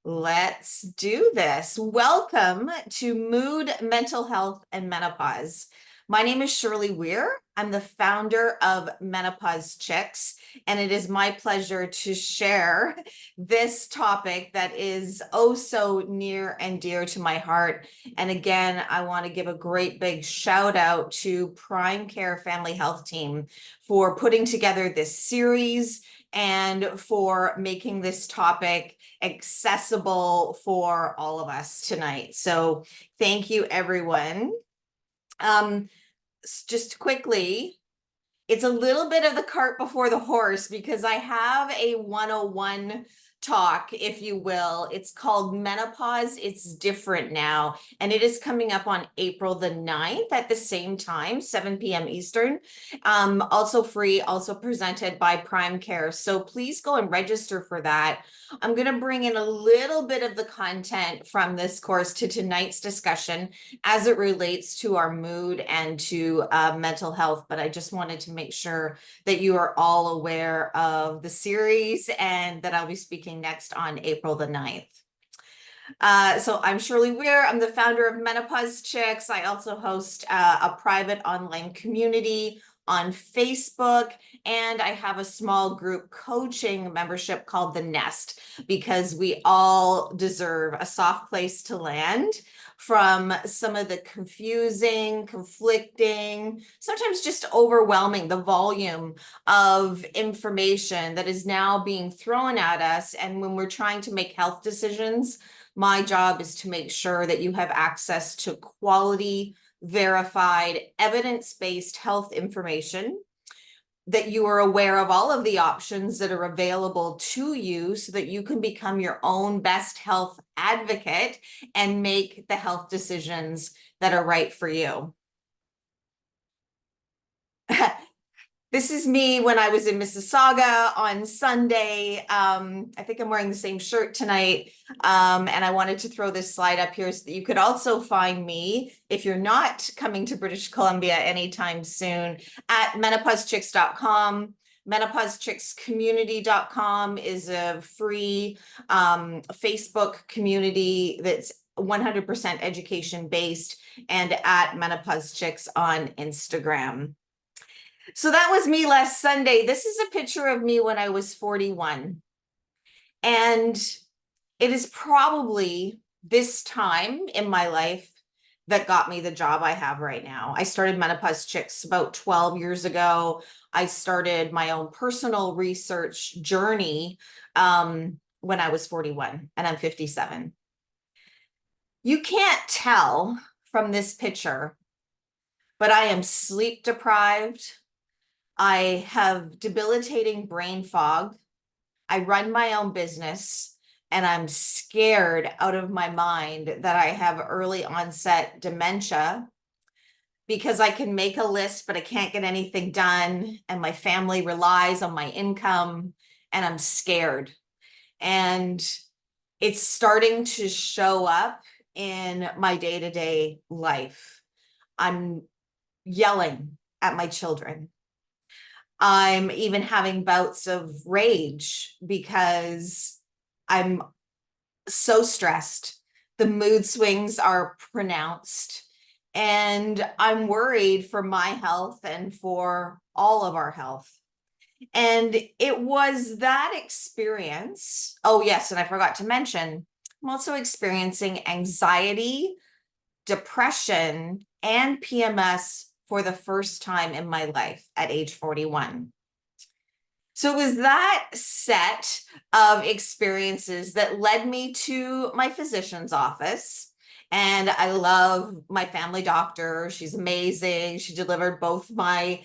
Let's do this. Welcome to Mood, Mental Health, and Menopause. My name is Shirley Weir. I'm the founder of Menopause Chicks, and it is my pleasure to share this topic that is oh so near and dear to my heart. And again, I want to give a great big shout out to Primecare Family Health Team for putting together this series and for making this topic accessible for all of us tonight. So thank you, everyone. Um, just quickly, it's a little bit of the cart before the horse because I have a 101 talk, if you will. It's called Menopause. It's different now. And it is coming up on April the 9th at the same time, 7 p.m. Eastern. Also free, also presented by Primecare. So please go and register for that. I'm going to bring in a little bit of the content from this course to tonight's discussion as it relates to our mood and to mental health. But I just wanted to make sure that you are all aware of the series and that I'll be speaking next on April the 9th. So I'm Shirley Weir. I'm the founder of Menopause Chicks. I also host a private online community on Facebook, and I have a small group coaching membership called The Nest because we all deserve a soft place to land from some of the confusing, conflicting, sometimes just overwhelming, the volume of information that is now being thrown at us. And when we're trying to make health decisions, my job is to make sure that you have access to quality, verified, evidence-based health information, that you are aware of all of the options that are available to you so that you can become your own best health advocate and make the health decisions that are right for you. This is me when I was in Mississauga on Sunday. I think I'm wearing the same shirt tonight. And I wanted to throw this slide up here so that you could also find me, if you're not coming to British Columbia anytime soon, at menopausechicks.com. Menopausechickscommunity.com is a free Facebook community that's 100% education based, and at Menopause Chicks on Instagram. So that was me last Sunday. This is a picture of me when I was 41. And it is probably this time in my life that got me the job I have right now. I started Menopause Chicks about 12 years ago. I started my own personal research journey when I was 41, and I'm 57. You can't tell from this picture, but I am sleep deprived. I have debilitating brain fog. I run my own business, and I'm scared out of my mind that I have early onset dementia because I can make a list, but I can't get anything done. And my family relies on my income, and I'm scared. And it's starting to show up in my day-to-day life. I'm yelling at my children. I'm even having bouts of rage because I'm so stressed. The mood swings are pronounced, and I'm worried for my health and for all of our health. And it was that experience. Oh, yes. And I forgot to mention, I'm also experiencing anxiety, depression, and PMS for the first time in my life at age 41. So it was that set of experiences that led me to my physician's office. And I love my family doctor. She's amazing. She delivered both my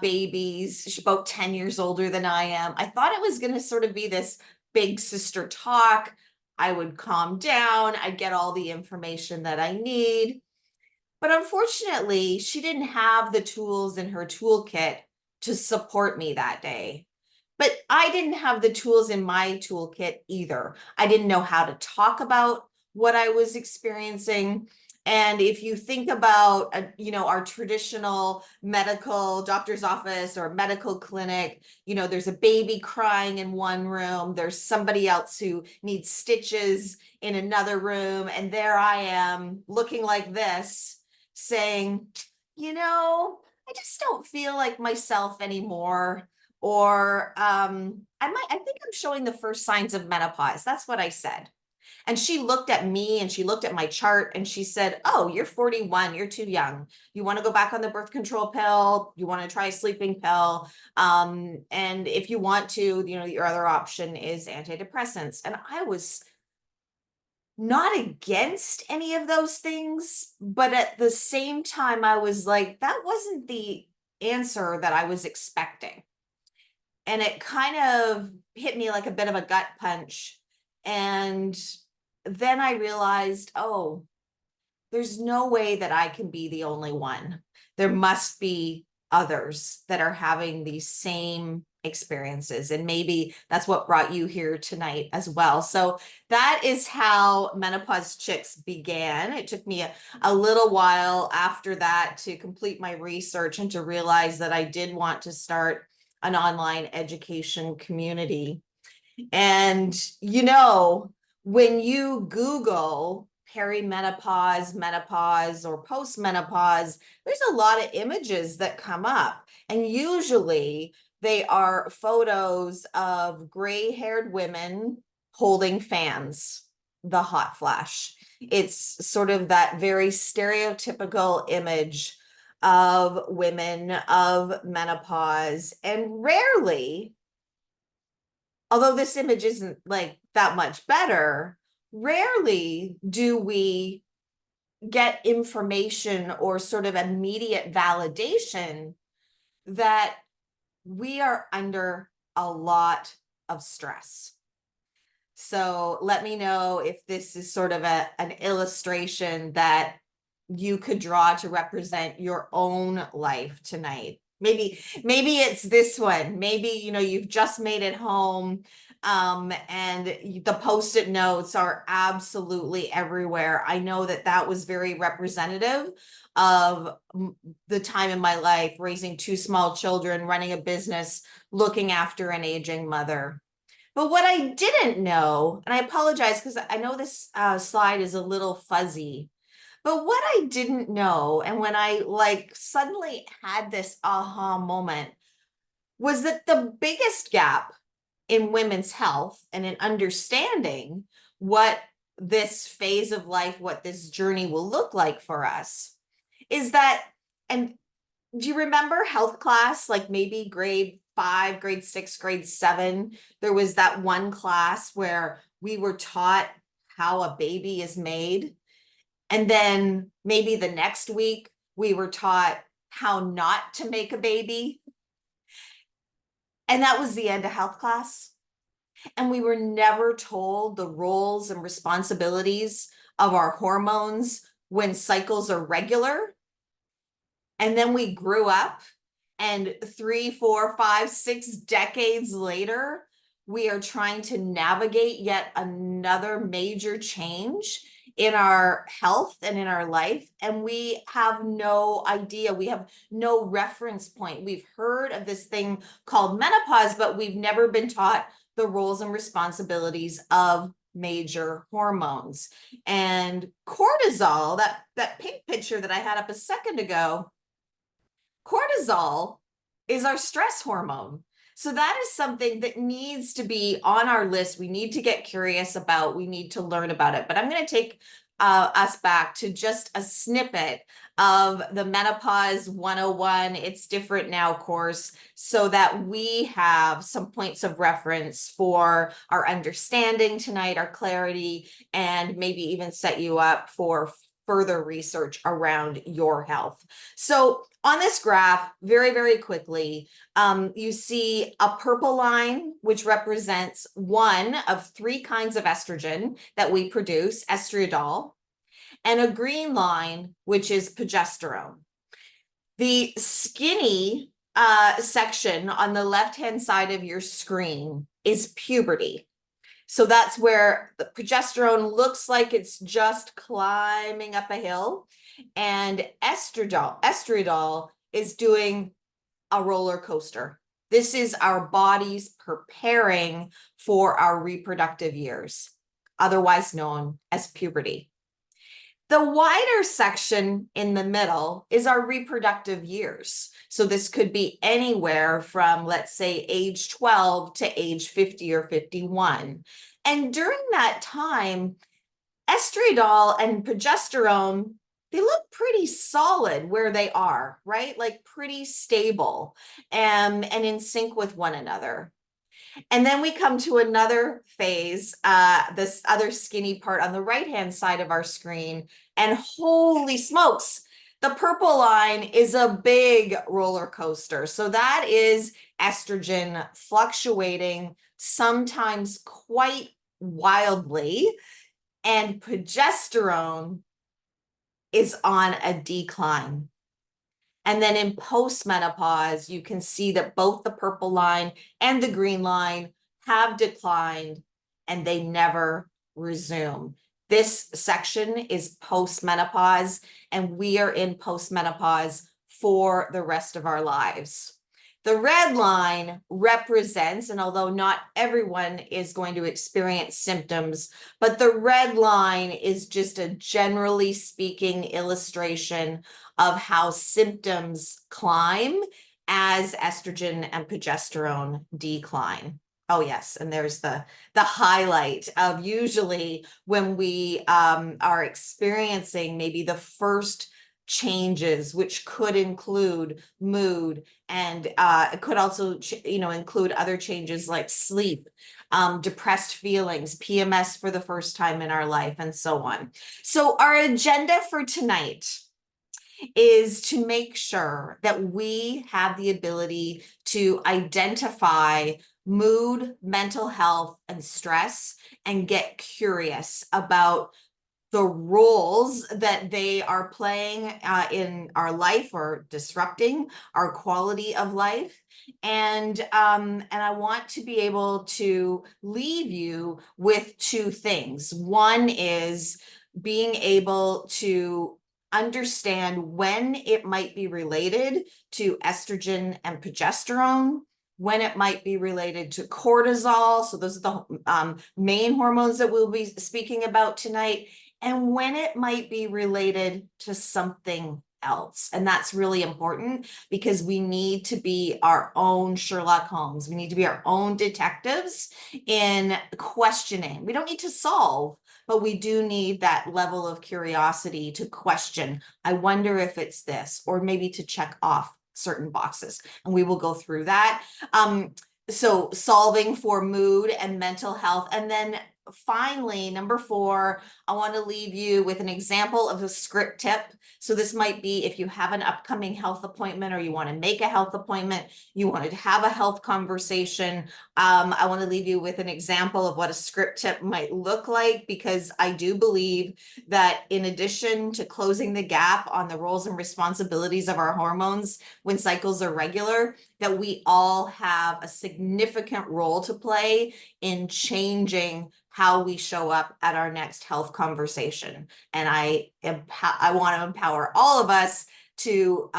babies. She's about 10 years older than I am. I thought it was going to sort of be this big sister talk. I would calm down. I'd get all the information that I need. But unfortunately, she didn't have the tools in her toolkit to support me that day. But I didn't have the tools in my toolkit either. I didn't know how to talk about what I was experiencing. And if you think about, our traditional medical doctor's office or medical clinic, there's a baby crying in one room, there's somebody else who needs stitches in another room, and there I am looking like this, saying, I just don't feel like myself anymore. Or I think I'm showing the first signs of menopause. That's what I said. And she looked at me and she looked at my chart and she said, "Oh, you're 41. You're too young. You want to go back on the birth control pill? You want to try a sleeping pill? And if you want to, your other option is antidepressants." And I was not against any of those things, but at the same time, I was like, that wasn't the answer that I was expecting. And it kind of hit me like a bit of a gut punch. And then I realized, oh, there's no way that I can be the only one. There must be others that are having these same experiences. And maybe that's what brought you here tonight as well. So that is how Menopause Chicks began. It took me a little while after that to complete my research and to realize that I did want to start an online education community. And, when you Google perimenopause, menopause, or postmenopause, there's a lot of images that come up. And usually they are photos of gray-haired women holding fans, the hot flash. It's sort of that very stereotypical image of women of menopause. And rarely, although this image isn't like that much better, rarely do we get information or sort of immediate validation that we are under a lot of stress. So let me know if this is sort of an illustration that you could draw to represent your own life tonight. Maybe it's this one. Maybe, you've just made it home, and the Post-it notes are absolutely everywhere. I know that was very representative of the time in my life, raising two small children, running a business, looking after an aging mother. But what I didn't know, and I apologize because I know this slide is a little fuzzy, but what I didn't know, and when I suddenly had this aha moment, was that the biggest gap in women's health and in understanding what this phase of life, what this journey will look like for us, is that, and do you remember health class, like maybe grade 5, grade 6, grade 7? There was that one class where we were taught how a baby is made. And then maybe the next week we were taught how not to make a baby. And that was the end of health class. And we were never told the roles and responsibilities of our hormones when cycles are regular. And then we grew up, and 3, 4, 5, 6 decades later, we are trying to navigate yet another major change in our health and in our life. And we have no idea. We have no reference point. We've heard of this thing called menopause, but we've never been taught the roles and responsibilities of major hormones. And cortisol, that pink picture that I had up a second ago, cortisol is our stress hormone. So that is something that needs to be on our list. We need to get curious about, we need to learn about it. But I'm going to take us back to just a snippet of the Menopause 101 It's Different Now course, so that we have some points of reference for our understanding tonight, our clarity, and maybe even set you up for further research around your health. So on this graph, very, very quickly, you see a purple line, which represents one of 3 kinds of estrogen that we produce, estriadol, and a green line, which is progesterone. The skinny section on the left-hand side of your screen is puberty. So that's where the progesterone looks like it's just climbing up a hill, and estradiol is doing a roller coaster. This is our bodies preparing for our reproductive years, otherwise known as puberty. The wider section in the middle is our reproductive years. So this could be anywhere from, let's say, age 12 to age 50 or 51. And during that time, estradiol and progesterone, they look pretty solid where they are, right? Like pretty stable and in sync with one another. And then we come to another phase, this other skinny part on the right-hand side of our screen, and holy smokes, the purple line is a big roller coaster. So that is estrogen fluctuating, sometimes quite wildly, and progesterone is on a decline. And then in postmenopause, you can see that both the purple line and the green line have declined and they never resume. This section is postmenopause, and we are in postmenopause for the rest of our lives. The red line represents, and although not everyone is going to experience symptoms, but the red line is just a generally speaking illustration of how symptoms climb as estrogen and progesterone decline. Oh yes, and there's the highlight of usually when we are experiencing maybe the first changes, which could include mood, and it could also include other changes like sleep, depressed feelings, PMS for the first time in our life, and so on. So our agenda for tonight is to make sure that we have the ability to identify mood, mental health, and stress, and get curious about the roles that they are playing in our life or disrupting our quality of life. And I want to be able to leave you with two things. One is being able to understand when it might be related to estrogen and progesterone, when it might be related to cortisol. So those are the main hormones that we'll be speaking about tonight, and when it might be related to something else. And that's really important because we need to be our own Sherlock Holmes. We need to be our own detectives in questioning. We don't need to solve, but we do need that level of curiosity to question. I wonder if it's this, or maybe to check off certain boxes. And we will go through that. So solving for mood and mental health. And then finally, number 4, I want to leave you with an example of a script tip. So this might be if you have an upcoming health appointment, or you want to make a health appointment, you wanted to have a health conversation. I want to leave you with an example of what a script tip might look like, because I do believe that in addition to closing the gap on the roles and responsibilities of our hormones when cycles are regular, that we all have a significant role to play in changing how we show up at our next health conversation. And I want to empower all of us to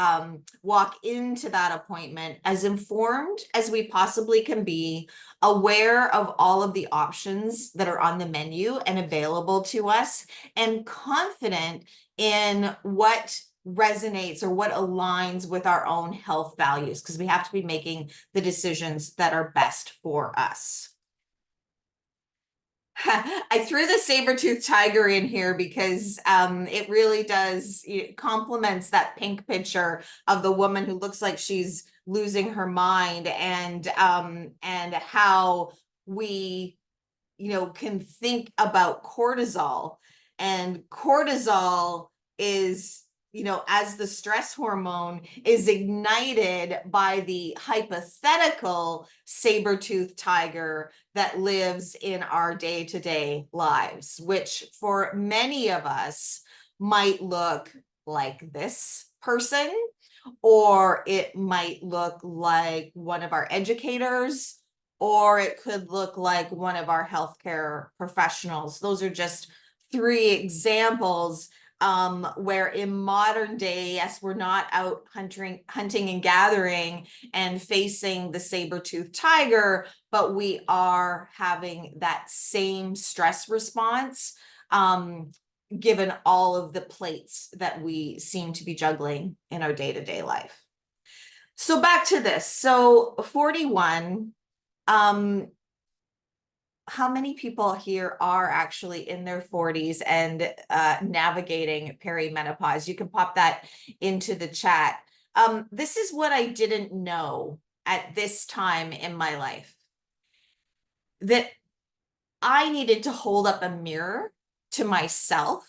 walk into that appointment as informed as we possibly can be, aware of all of the options that are on the menu and available to us, and confident in what resonates or what aligns with our own health values, because we have to be making the decisions that are best for us. I threw the saber-toothed tiger in here because it really does, it complements that pink picture of the woman who looks like she's losing her mind, and how we can think about cortisol. And cortisol is, as the stress hormone, is ignited by the hypothetical saber-toothed tiger that lives in our day-to-day lives, which for many of us might look like this person, or it might look like one of our educators, or it could look like one of our healthcare professionals. Those are just three examples where in modern day, yes, we're not out hunting and gathering and facing the saber-toothed tiger, but we are having that same stress response, given all of the plates that we seem to be juggling in our day-to-day life. So back to this. So 41, how many people here are actually in their 40s and navigating perimenopause? You can pop that into the chat. This is what I didn't know at this time in my life, that I needed to hold up a mirror to myself,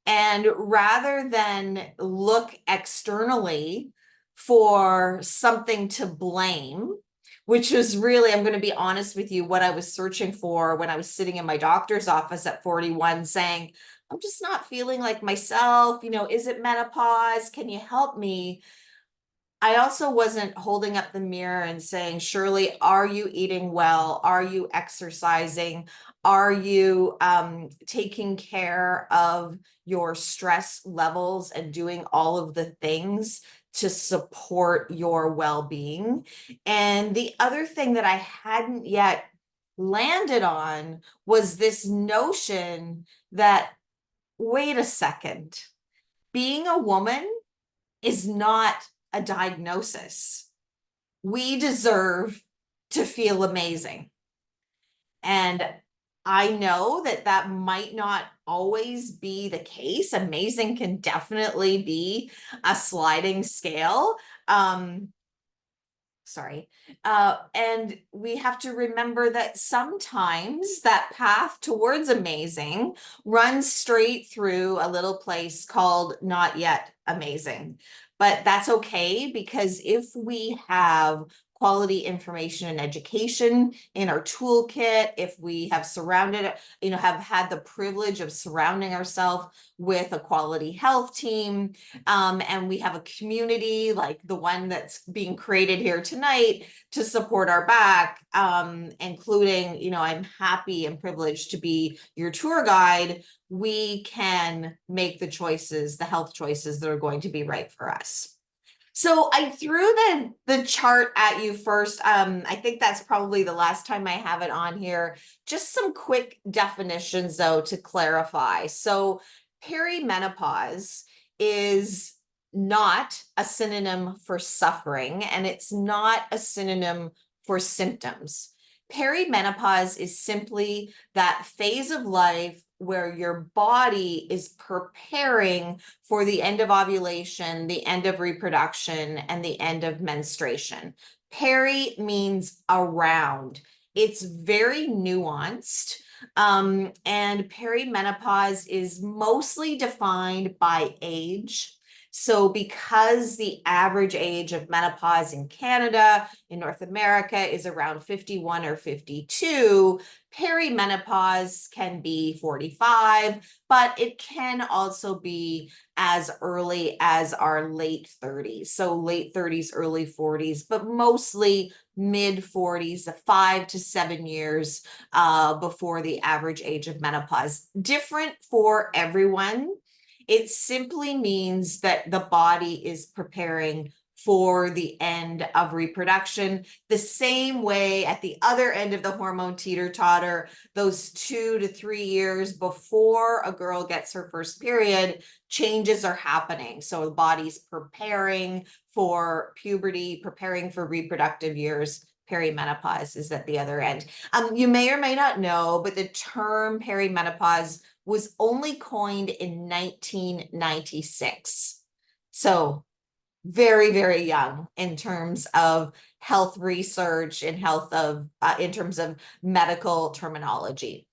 and rather than look externally for something to blame, which was really, I'm going to be honest with you, what I was searching for when I was sitting in my doctor's office at 41 saying, I'm just not feeling like myself. Is it menopause? Can you help me? I also wasn't holding up the mirror and saying, Shirley, are you eating well? Are you exercising? Are you taking care of your stress levels and doing all of the things to support your well-being? And the other thing that I hadn't yet landed on was this notion that, wait a second, being a woman is not a diagnosis. We deserve to feel amazing. And I know that that might not always be the case. Amazing can definitely be a sliding scale. And we have to remember that sometimes that path towards amazing runs straight through a little place called not yet amazing. But that's okay, because if we have quality information and education in our toolkit, if we have have had the privilege of surrounding ourselves with a quality health team, and we have a community like the one that's being created here tonight to support our back, including, I'm happy and privileged to be your tour guide, we can make the health choices that are going to be right for us. So I threw the chart at you first. I think that's probably the last time I have it on here. Just some quick definitions, though, to clarify. So perimenopause is not a synonym for suffering, and it's not a synonym for symptoms. Perimenopause is simply that phase of life where your body is preparing for the end of ovulation, the end of reproduction, and the end of menstruation. Peri means around. It's very nuanced. And perimenopause is mostly defined by age. So because the average age of menopause in Canada, in North America, is around 51 or 52, perimenopause can be 45, but it can also be as early as our late 30s. So late 30s, early 40s, but mostly mid 40s, 5 to 7 years before the average age of menopause. Different for everyone. It simply means that the body is preparing for the end of reproduction, the same way at the other end of the hormone teeter-totter, those 2 to 3 years before a girl gets her first period, changes are happening. So the body's preparing for puberty, preparing for reproductive years. Perimenopause is at the other end. You may or may not know, but the term perimenopause was only coined in 1996. So very, very young in terms of health research and in terms of medical terminology.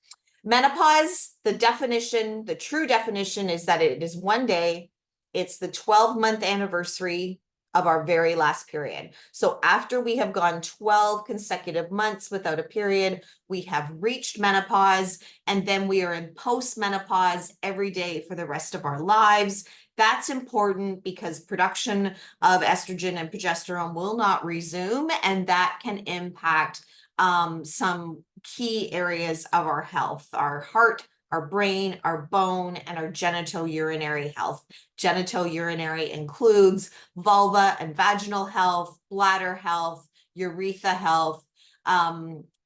Menopause, the true definition is that it is one day. It's the 12-month anniversary of our very last period. So after we have gone 12 consecutive months without a period, we have reached menopause, and then we are in post-menopause every day for the rest of our lives. That's important because production of estrogen and progesterone will not resume, and that can impact some key areas of our health: our heart, our brain, our bone, and our genitourinary health. Genitourinary includes vulva and vaginal health, bladder health, urethra health,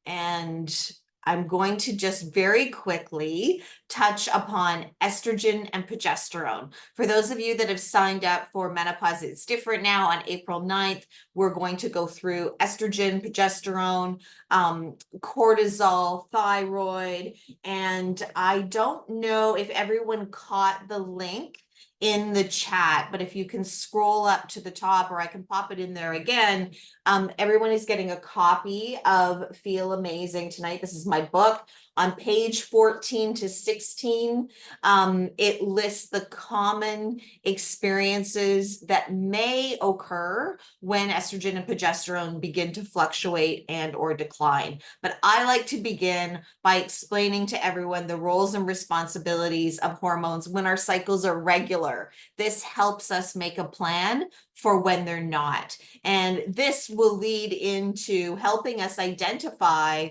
and I'm going to just very quickly touch upon estrogen and progesterone. For those of you that have signed up for Menopause It's Different now on April 9th, we're going to go through estrogen, progesterone, cortisol, thyroid, and I don't know if everyone caught the link in the chat, but if you can scroll up to the top, or I can pop it in there again. Everyone is getting a copy of Feel Amazing tonight. This is my book. On page 14 to 16, it lists the common experiences that may occur when estrogen and progesterone begin to fluctuate and or decline. But I like to begin by explaining to everyone the roles and responsibilities of hormones when our cycles are regular. This helps us make a plan for when they're not. And this will lead into helping us identify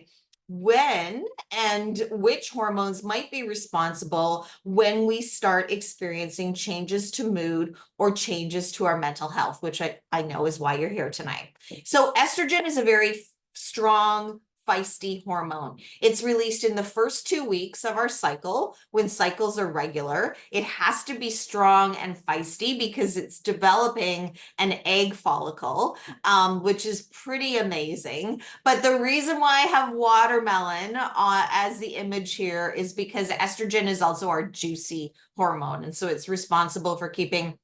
when and which hormones might be responsible when we start experiencing changes to mood or changes to our mental health, which I know is why you're here tonight. So estrogen is a very strong, feisty hormone. It's released in the first 2 weeks of our cycle when cycles are regular. It has to be strong and feisty because it's developing an egg follicle, which is pretty amazing. But the reason why I have watermelon as the image here is because estrogen is also our juicy hormone. And so it's responsible for keeping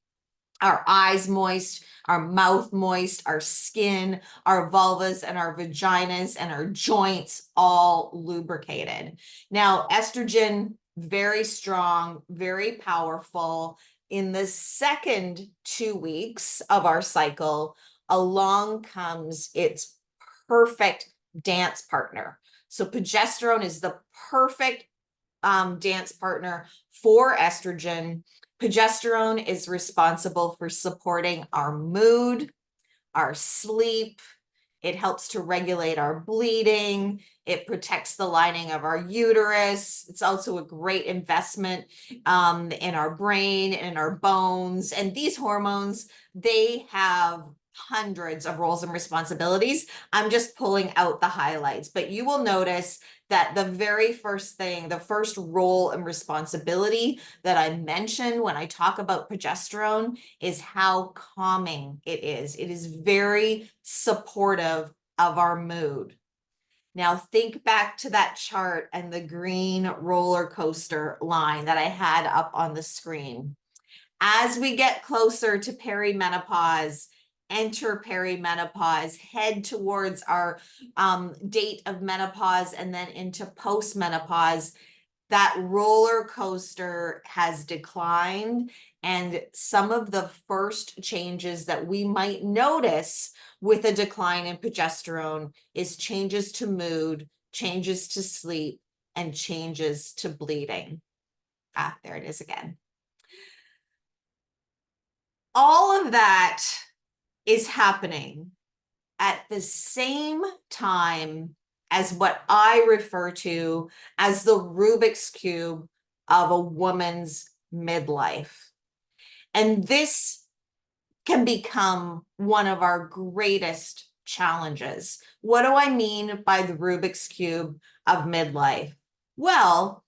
our eyes moist, our mouth moist, our skin, our vulvas and our vaginas and our joints all lubricated. Now, estrogen, very strong, very powerful. In the second 2 weeks of our cycle, along comes its perfect dance partner. So progesterone is the perfect dance partner for estrogen. Progesterone is responsible for supporting our mood, our sleep. It helps to regulate our bleeding. It protects the lining of our uterus. It's also a great investment in our brain and our bones. And these hormones, they have hundreds of roles and responsibilities. I'm just pulling out the highlights, but you will notice that the very first thing, the first role and responsibility that I mention when I talk about progesterone is how calming it is. It is very supportive of our mood. Now think back to that chart and the green roller coaster line that I had up on the screen. As we get closer to perimenopause, enter perimenopause, head towards our date of menopause, and then into postmenopause, that roller coaster has declined. And some of the first changes that we might notice with a decline in progesterone is changes to mood, changes to sleep, and changes to bleeding. Ah, there it is again. All of that is happening at the same time as what I refer to as the Rubik's Cube of a woman's midlife. And this can become one of our greatest challenges. What do I mean by the Rubik's Cube of midlife? Well,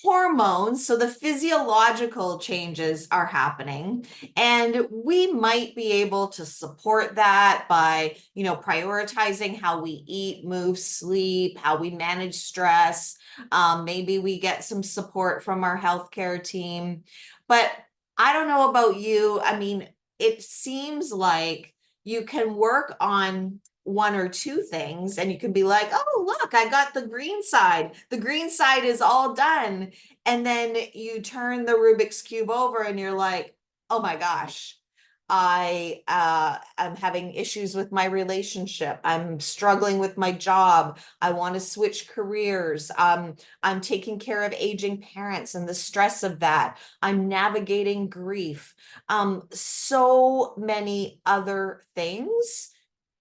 hormones, so the physiological changes are happening, and we might be able to support that by, prioritizing how we eat, move, sleep, how we manage stress. Maybe we get some support from our healthcare team. But I don't know about you. I mean, it seems like you can work on one or two things and you can be like, oh, look, I got the green side. The green side is all done. And then you turn the Rubik's Cube over and you're like, oh my gosh, I am having issues with my relationship. I'm struggling with my job. I want to switch careers. I'm taking care of aging parents and the stress of that. I'm navigating grief. So many other things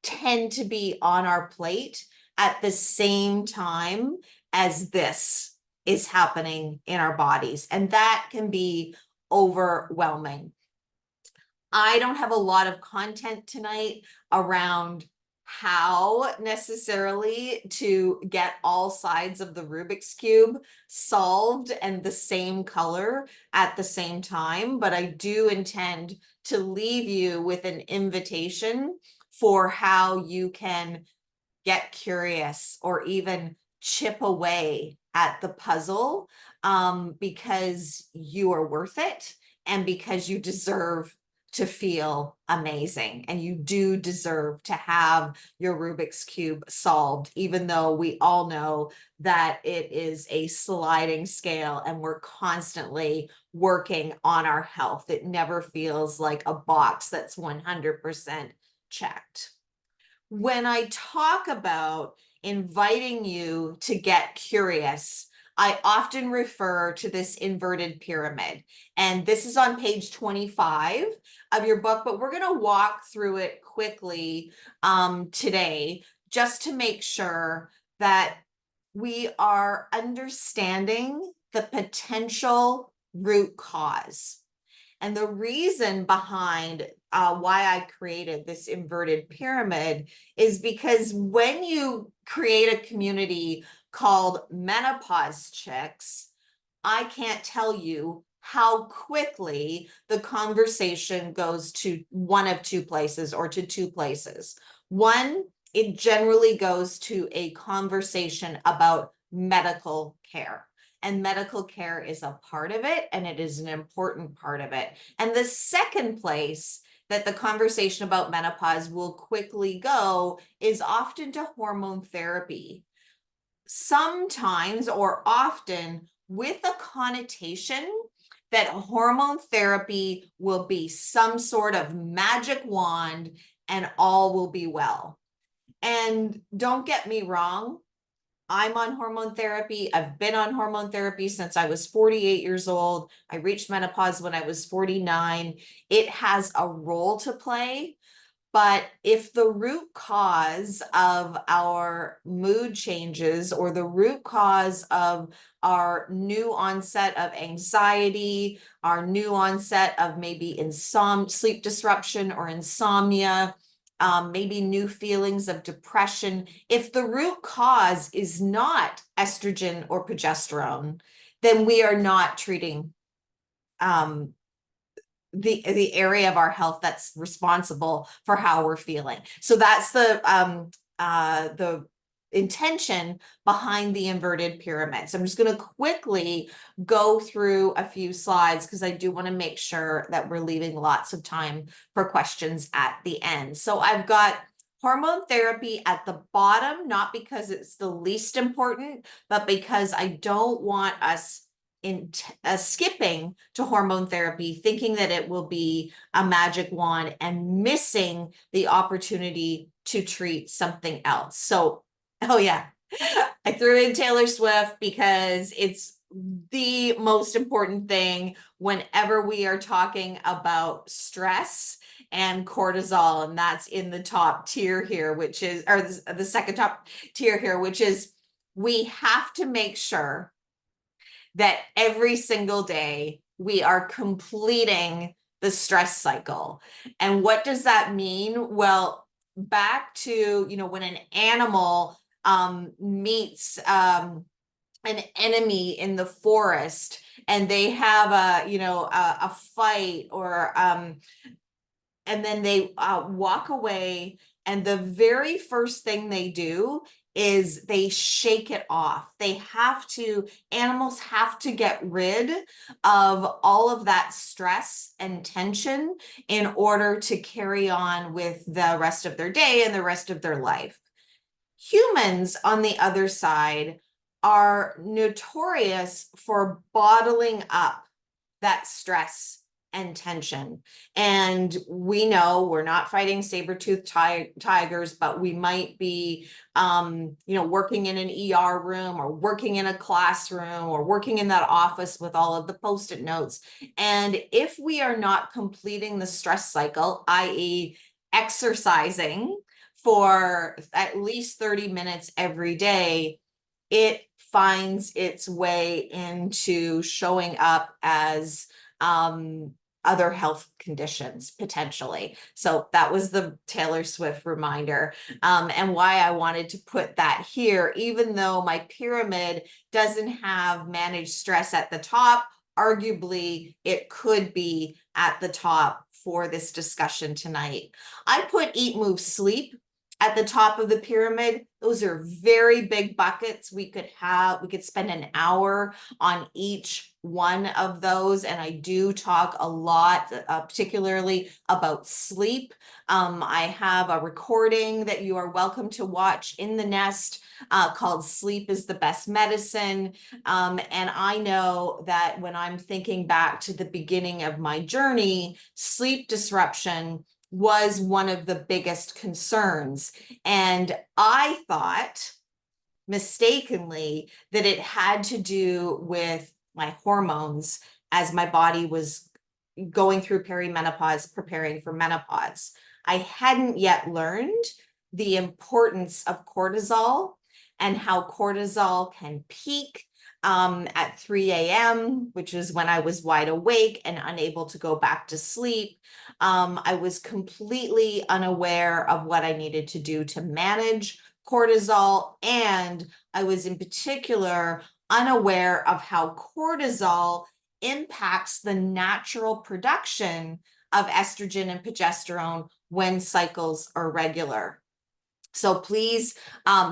tend to be on our plate at the same time as this is happening in our bodies. And that can be overwhelming. I don't have a lot of content tonight around how necessarily to get all sides of the Rubik's Cube solved and the same color at the same time, but I do intend to leave you with an invitation for how you can get curious or even chip away at the puzzle, because you are worth it and because you deserve to feel amazing, and you do deserve to have your Rubik's Cube solved, even though we all know that it is a sliding scale and we're constantly working on our health. It never feels like a box that's 100% checked. When I talk about inviting you to get curious, I often refer to this inverted pyramid. And this is on page 25 of your book, but we're going to walk through it quickly today, just to make sure that we are understanding the potential root cause. And the reason behind why I created this inverted pyramid is because when you create a community called Menopause Chicks, I can't tell you how quickly the conversation goes to one of two places or to two places. One, it generally goes to a conversation about medical care. And medical care is a part of it, and it is an important part of it. And the second place that the conversation about menopause will quickly go is often to hormone therapy. Sometimes or often with a connotation that hormone therapy will be some sort of magic wand and all will be well. And don't get me wrong, I'm on hormone therapy. I've been on hormone therapy since I was 48 years old. I reached menopause when I was 49. It has a role to play. But if the root cause of our mood changes or the root cause of our new onset of anxiety, our new onset of maybe sleep disruption or insomnia, maybe new feelings of depression, if the root cause is not estrogen or progesterone, then we are not treating the area of our health that's responsible for how we're feeling. So that's the intention behind the inverted pyramid. So I'm just going to quickly go through a few slides because I do want to make sure that we're leaving lots of time for questions at the end. So I've got hormone therapy at the bottom, not because it's the least important, but because I don't want us skipping to hormone therapy, thinking that it will be a magic wand and missing the opportunity to treat something else. So, oh yeah, I threw in Taylor Swift because it's the most important thing whenever we are talking about stress and cortisol, and that's in the top tier here, which is, or the second top tier here, which is we have to make sure that every single day we are completing the stress cycle. And what does that mean? Well, back to, when an animal meets an enemy in the forest and they have a fight, or and then they walk away, and the very first thing they do is they shake it off. Animals have to get rid of all of that stress and tension in order to carry on with the rest of their day and the rest of their life. Humans, on the other side, are notorious for bottling up that stress and tension. And we know we're not fighting saber-toothed tigers, but we might be, working in an ER room or working in a classroom or working in that office with all of the Post-it notes. And if we are not completing the stress cycle, i.e. exercising for at least 30 minutes every day, it finds its way into showing up as other health conditions potentially. So that was the Taylor Swift reminder, and why I wanted to put that here, even though my pyramid doesn't have managed stress at the top. Arguably, it could be at the top for this discussion tonight. I put eat, move, sleep at the top of the pyramid. Those are very big buckets. We could spend an hour on each one of those. And I do talk a lot, particularly about sleep. I have a recording that you are welcome to watch in the nest called Sleep is the Best Medicine. And I know that when I'm thinking back to the beginning of my journey, sleep disruption was one of the biggest concerns. And I thought mistakenly that it had to do with my hormones as my body was going through perimenopause, preparing for menopause. I hadn't yet learned the importance of cortisol and how cortisol can peak at 3 a.m., which is when I was wide awake and unable to go back to sleep. I was completely unaware of what I needed to do to manage cortisol, and I was in particular unaware of how cortisol impacts the natural production of estrogen and progesterone when cycles are regular. So please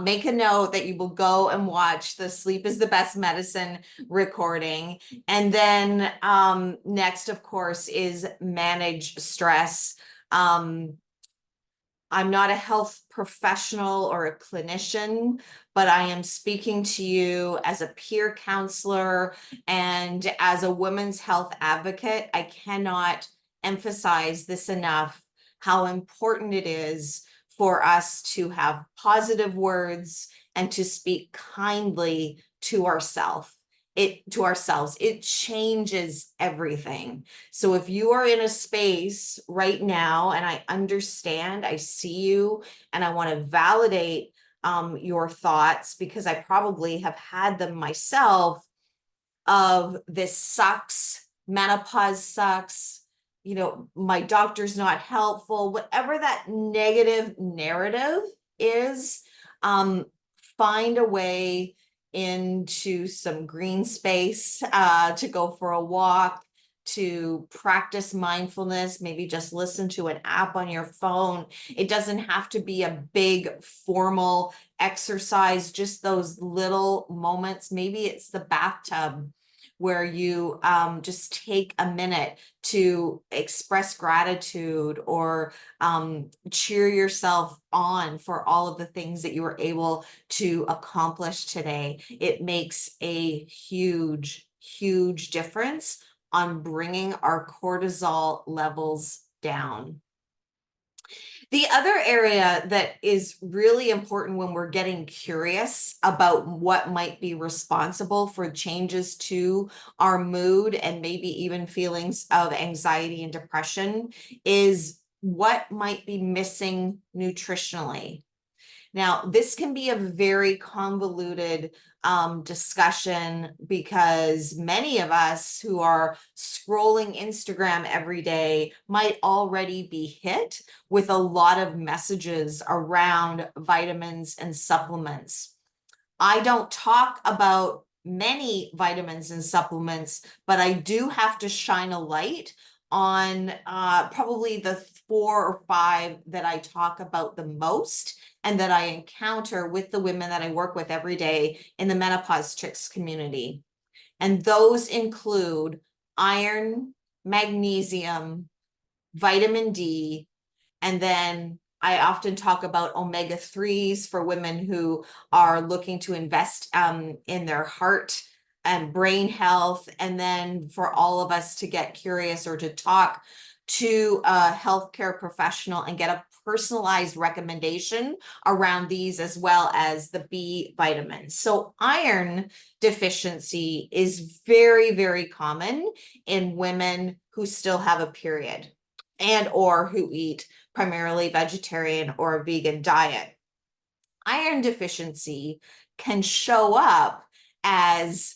make a note that you will go and watch the Sleep is the Best Medicine recording. And then next, of course, is manage stress. I'm not a health professional or a clinician, but I am speaking to you as a peer counselor and as a women's health advocate. I cannot emphasize this enough, how important it is for us to have positive words and to speak kindly to ourselves. It changes everything. So if you are in a space right now, and I understand, I see you, and I want to validate your thoughts, because I probably have had them myself, of this sucks, menopause sucks, my doctor's not helpful, whatever that negative narrative is, find a way into some green space, to go for a walk, to practice mindfulness, maybe just listen to an app on your phone. It doesn't have to be a big formal exercise, just those little moments. Maybe it's the bathtub where you just take a minute to express gratitude or cheer yourself on for all of the things that you were able to accomplish today. It makes a huge, huge difference on bringing our cortisol levels down. The other area that is really important when we're getting curious about what might be responsible for changes to our mood and maybe even feelings of anxiety and depression is what might be missing nutritionally. Now, this can be a very convoluted discussion, because many of us who are scrolling Instagram every day might already be hit with a lot of messages around vitamins and supplements. I don't talk about many vitamins and supplements, but I do have to shine a light on probably the 4 or 5 that I talk about the most and that I encounter with the women that I work with every day in the Menopause Chicks community. And those include iron, magnesium, vitamin D, and then I often talk about omega-3s for women who are looking to invest in their heart and brain health. And then for all of us to get curious or to talk to a healthcare professional and get a personalized recommendation around these, as well as the B vitamins. So iron deficiency is very, very common in women who still have a period. and or who eat primarily vegetarian or a vegan diet. Iron deficiency can show up as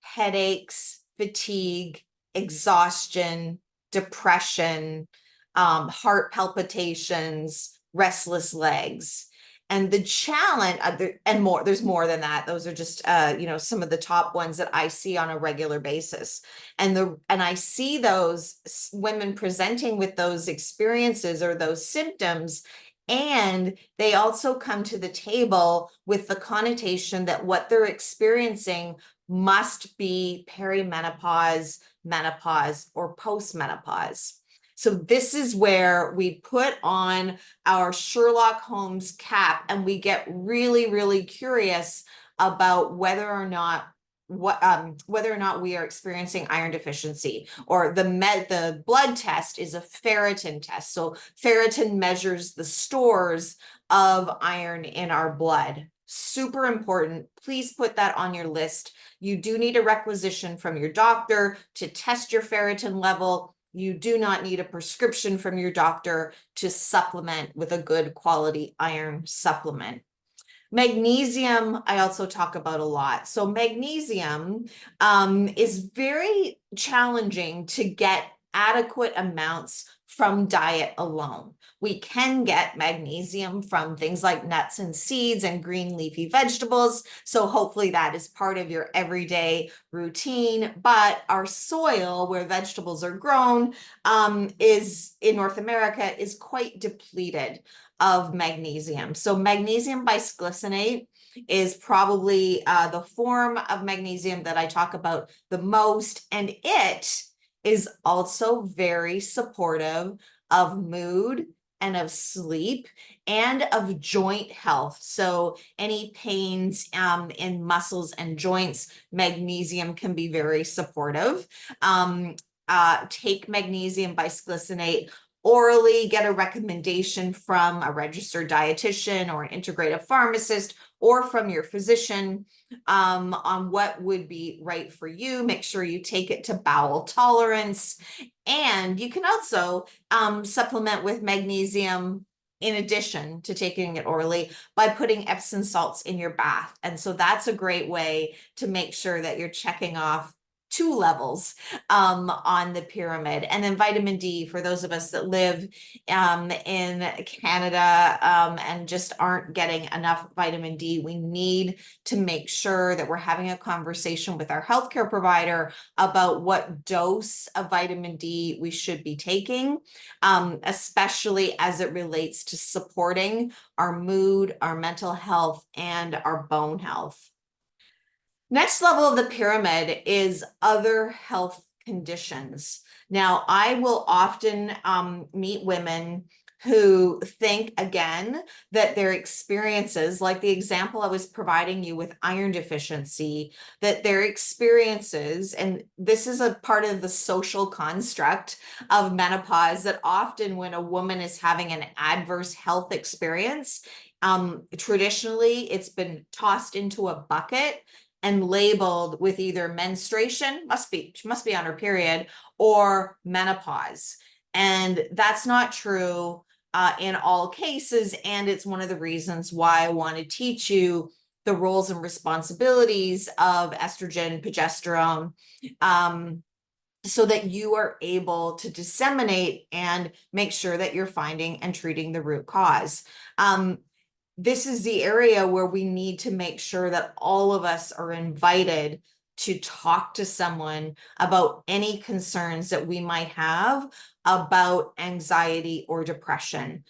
headaches, fatigue, exhaustion, depression, heart palpitations, restless legs. And the challenge, and more, there's more than that. Those are just, some of the top ones that I see on a regular basis. And I see those women presenting with those experiences or those symptoms, and they also come to the table with the connotation that what they're experiencing must be perimenopause, menopause, or postmenopause. So this is where we put on our Sherlock Holmes cap and we get really, really curious about whether or not we are experiencing iron deficiency. Or the blood test is a ferritin test. So ferritin measures the stores of iron in our blood. Super important. Please put that on your list. You do need a requisition from your doctor to test your ferritin level. You do not need a prescription from your doctor to supplement with a good quality iron supplement. Magnesium, I also talk about a lot. So magnesium is very challenging to get adequate amounts from diet alone. We can get magnesium from things like nuts and seeds and green leafy vegetables. So hopefully that is part of your everyday routine. But our soil where vegetables are grown is in North America is quite depleted of magnesium. So magnesium bisglycinate is probably the form of magnesium that I talk about the most, and it is also very supportive of mood and of sleep and of joint health. So any pains in muscles and joints, magnesium can be very supportive. Take magnesium bisglycinate orally, get a recommendation from a registered dietitian or an integrative pharmacist or from your physician on what would be right for you. Make sure you take it to bowel tolerance. And you can also supplement with magnesium in addition to taking it orally by putting Epsom salts in your bath. And so that's a great way to make sure that you're checking off 2 levels on the pyramid. And then vitamin D, for those of us that live in Canada and just aren't getting enough vitamin D, we need to make sure that we're having a conversation with our healthcare provider about what dose of vitamin D we should be taking, especially as it relates to supporting our mood, our mental health, and our bone health. Next level of the pyramid is other health conditions. Now, I will often meet women who think, again, that their experiences, like the example I was providing you with iron deficiency, that their experiences, and this is a part of the social construct of menopause, that often when a woman is having an adverse health experience, traditionally it's been tossed into a bucket and labeled with either menstruation, she must be on her period, or menopause. And that's not true in all cases. And it's one of the reasons why I want to teach you the roles and responsibilities of estrogen, progesterone, so that you are able to disseminate and make sure that you're finding and treating the root cause. This is the area where we need to make sure that all of us are invited to talk to someone about any concerns that we might have about anxiety or depression.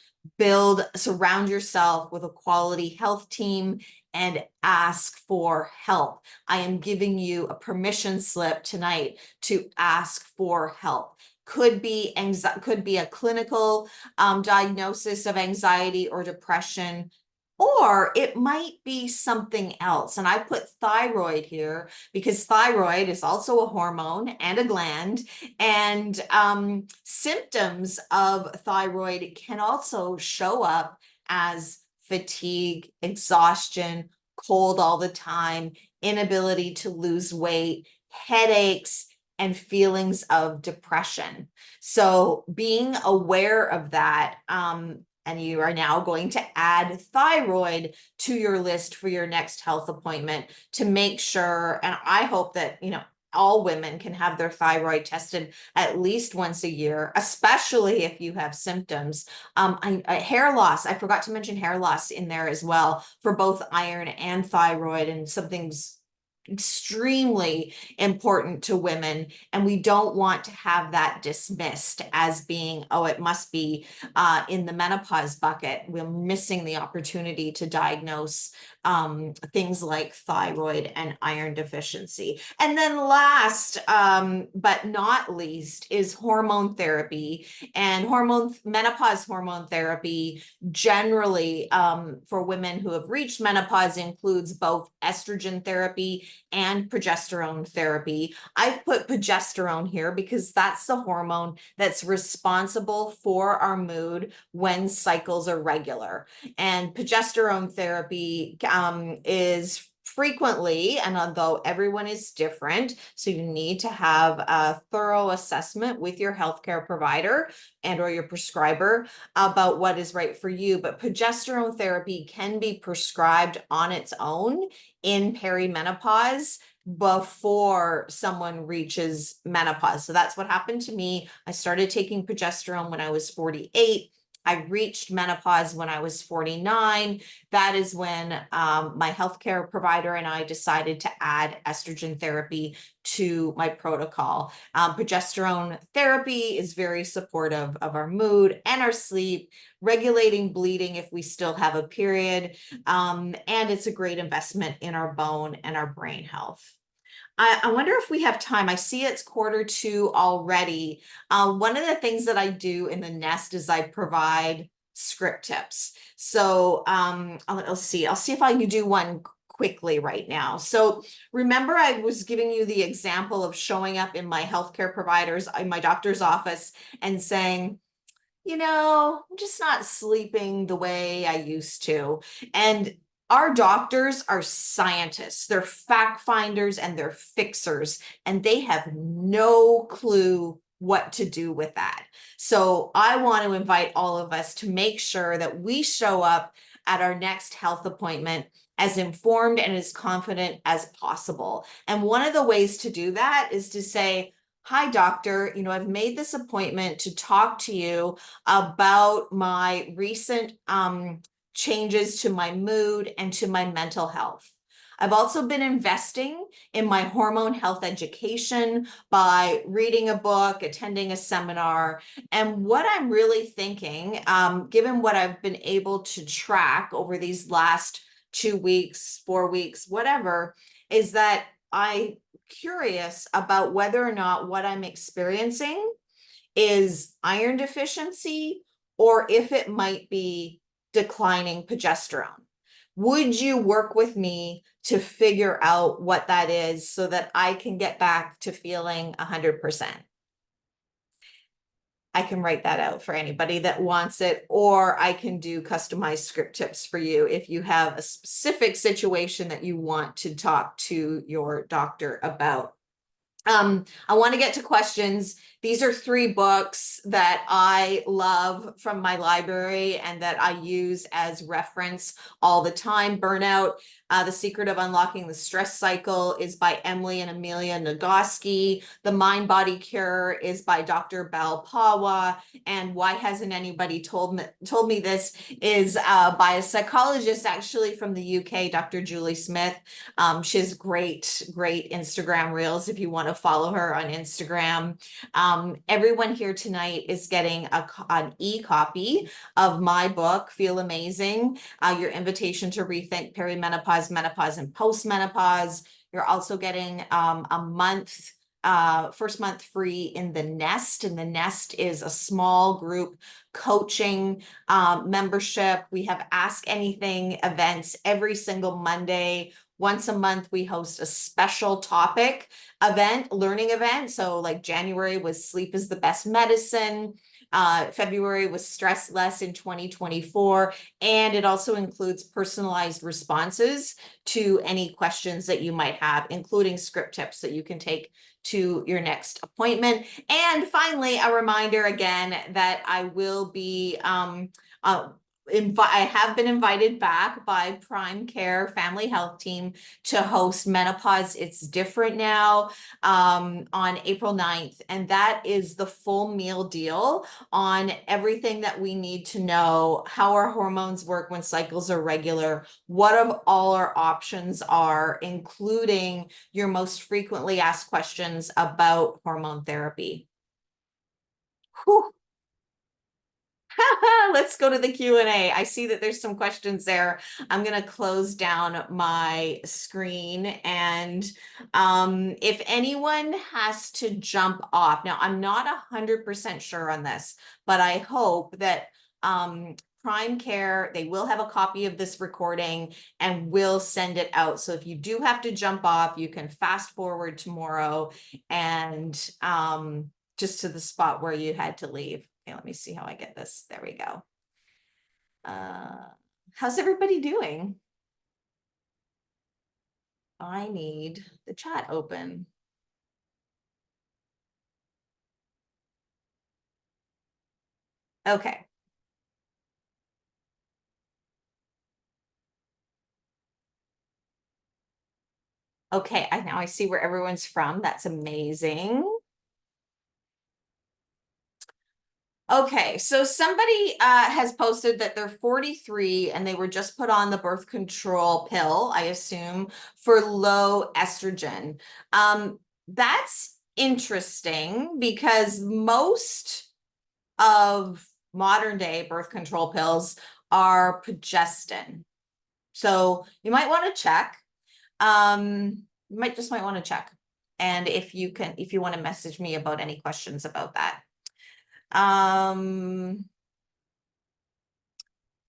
Surround yourself with a quality health team and ask for help. I am giving you a permission slip tonight to ask for help. Could be a clinical diagnosis of anxiety or depression, or it might be something else. And I put thyroid here because thyroid is also a hormone and a gland. And symptoms of thyroid can also show up as fatigue, exhaustion, cold all the time, inability to lose weight, headaches, and feelings of depression. So being aware of that, and you are now going to add thyroid to your list for your next health appointment to make sure, and I hope that, all women can have their thyroid tested at least once a year, especially if you have symptoms. Hair loss, I forgot to mention hair loss in there as well for both iron and thyroid, and something's extremely important to women, and we don't want to have that dismissed as being, oh, it must be in the menopause bucket. We're missing the opportunity to diagnose things like thyroid and iron deficiency. And then last but not least is hormone therapy. And menopause hormone therapy generally for women who have reached menopause includes both estrogen therapy and progesterone therapy. I've put progesterone here because that's the hormone that's responsible for our mood when cycles are regular. And progesterone therapy is frequently, and although everyone is different, so you need to have a thorough assessment with your healthcare provider and or your prescriber about what is right for you. But progesterone therapy can be prescribed on its own in perimenopause before someone reaches menopause. So that's what happened to me. I started taking progesterone when I was 48. I reached menopause when I was 49. That is when my healthcare provider and I decided to add estrogen therapy to my protocol. Progesterone therapy is very supportive of our mood and our sleep, regulating bleeding if we still have a period, and it's a great investment in our bone and our brain health. I wonder if we have time. I see it's 1:45 already. One of the things that I do in the nest is I provide script tips. So I'll see if I can do one quickly right now. So remember, I was giving you the example of showing up in my healthcare providers, in my doctor's office, and saying, I'm just not sleeping the way I used to. And our doctors are scientists, they're fact finders and they're fixers, and they have no clue what to do with that. So I want to invite all of us to make sure that we show up at our next health appointment as informed and as confident as possible. And one of the ways to do that is to say, hi, doctor, I've made this appointment to talk to you about my recent changes to my mood and to my mental health. I've also been investing in my hormone health education by reading a book, attending a seminar. And what I'm really thinking, given what I've been able to track over these last 2 weeks, 4 weeks, whatever, is that I'm curious about whether or not what I'm experiencing is iron deficiency or if it might be declining progesterone. Would you work with me to figure out what that is so that I can get back to feeling 100%? I can write that out for anybody that wants it, or I can do customized script tips for you if you have a specific situation that you want to talk to your doctor about. I want to get to questions. These are 3 books that I love from my library and that I use as reference all the time. Burnout, The Secret of Unlocking the Stress Cycle is by Emily and Amelia Nagoski. The Mind Body Cure is by Dr. Bal Pawa. And Why Hasn't Anybody Told Me This is by a psychologist actually from the UK, Dr. Julie Smith. She has great Instagram reels if you want to follow her on Instagram. Everyone here tonight is getting an e-copy of my book, Feel Amazing, your invitation to rethink perimenopause, menopause, and postmenopause. You're also getting first month free in the Nest. And the Nest is a small group coaching membership. We have Ask Anything events every single Monday Once a month, we host a special topic event, learning event. So like January was sleep is the best medicine. February was stress less in 2024. And it also includes personalized responses to any questions that you might have, including script tips that you can take to your next appointment. And finally, a reminder again that I will be I have been invited back by Primecare Family Health Team to host Menopause. It's different now on April 9th. And that is the full meal deal on everything that we need to know, how our hormones work when cycles are regular, what of all our options are, including your most frequently asked questions about hormone therapy. Whew. Let's go to the Q&A. I see that there's some questions there. I'm going to close down my screen. And if anyone has to jump off, now I'm not 100% sure on this, but I hope that Primecare, they will have a copy of this recording and will send it out. So if you do have to jump off, you can fast forward tomorrow and just to the spot where you had to leave. Okay, let me see how I get this. There we go. How's everybody doing? I need the chat open. Okay. Okay, now I see where everyone's from. That's amazing. Okay, so somebody has posted that they're 43 and they were just put on the birth control pill, I assume, for low estrogen. That's interesting because most of modern day birth control pills are progestin. So you might want to check. You might want to check. And if you want to message me about any questions about that.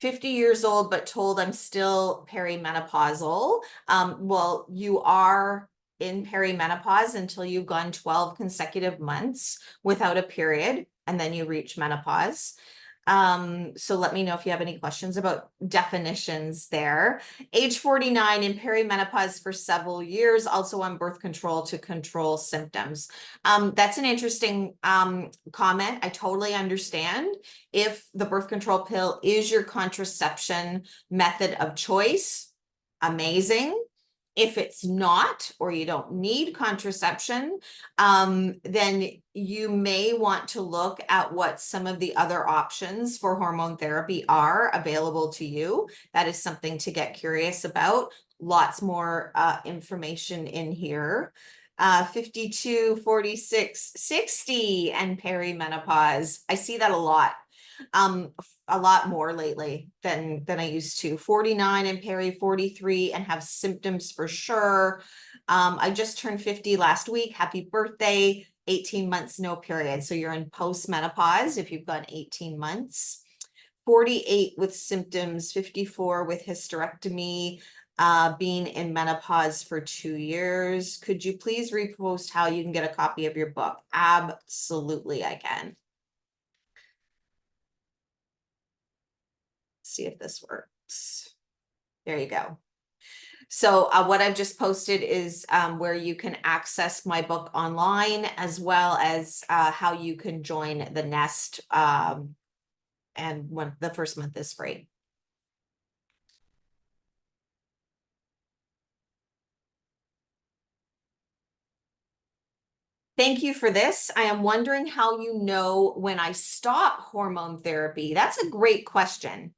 50 years old, but told I'm still perimenopausal. Well, you are in perimenopause until you've gone 12 consecutive months without a period, and then you reach menopause. So let me know if you have any questions about definitions there. Age 49 in perimenopause for several years, also on birth control to control symptoms. That's an interesting comment. I totally understand. If the birth control pill is your contraception method of choice, amazing. If it's not, or you don't need contraception, then you may want to look at what some of the other options for hormone therapy are available to you. That is something to get curious about. Lots more information in here. 52, 46, 60, and perimenopause. I see that a lot more lately than I used to. 49 and peri, 43 and have symptoms for sure. I just turned 50 last week. Happy birthday. 18 months, no period. So you're in post-menopause if you've gone 18 months. 48 with symptoms, 54 with hysterectomy, being in menopause for 2 years. Could you please repost how you can get a copy of your book? Absolutely, I can. See if this works. There you go. So what I've just posted is where you can access my book online, as well as how you can join the Nest, and when the first month is free. Thank you for this. I am wondering how you know when I stop hormone therapy. That's a great question.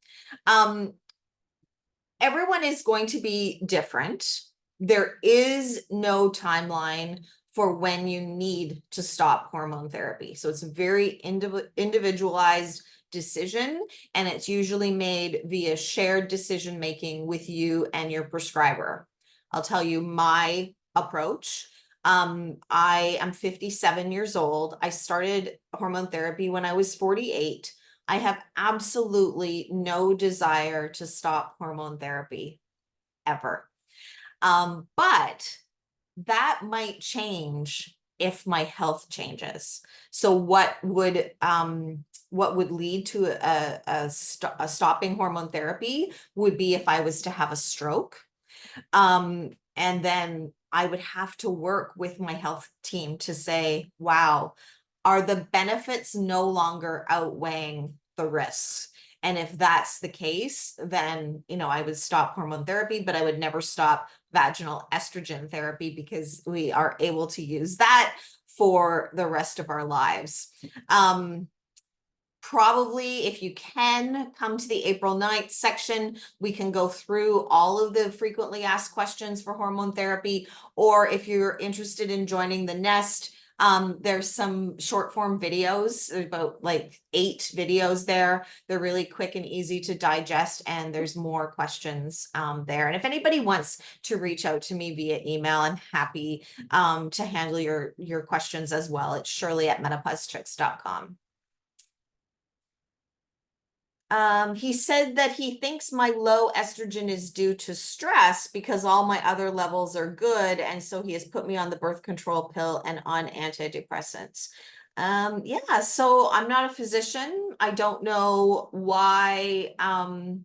Everyone is going to be different. There is no timeline for when you need to stop hormone therapy. So it's a very individualized decision, and it's usually made via shared decision making with you and your prescriber. I'll tell you my approach. I am 57 years old. I started hormone therapy when I was 48. I have absolutely no desire to stop hormone therapy ever. But that might change if my health changes. So what would lead to a stopping hormone therapy would be if I was to have a stroke. And then I would have to work with my health team to say, wow, are the benefits no longer outweighing the risks? And if that's the case, then, I would stop hormone therapy, but I would never stop vaginal estrogen therapy because we are able to use that for the rest of our lives. Probably, if you can, come to the April 9th section. We can go through all of the frequently asked questions for hormone therapy. Or if you're interested in joining the Nest, there's some short form videos, about like 8 videos there. They're really quick and easy to digest, and there's more questions there. And if anybody wants to reach out to me via email, I'm happy to handle your questions as well. It's shirley@menopausechicks.com. He said that he thinks my low estrogen is due to stress because all my other levels are good. And so he has put me on the birth control pill and on antidepressants. Yeah, so I'm not a physician. I don't know why. I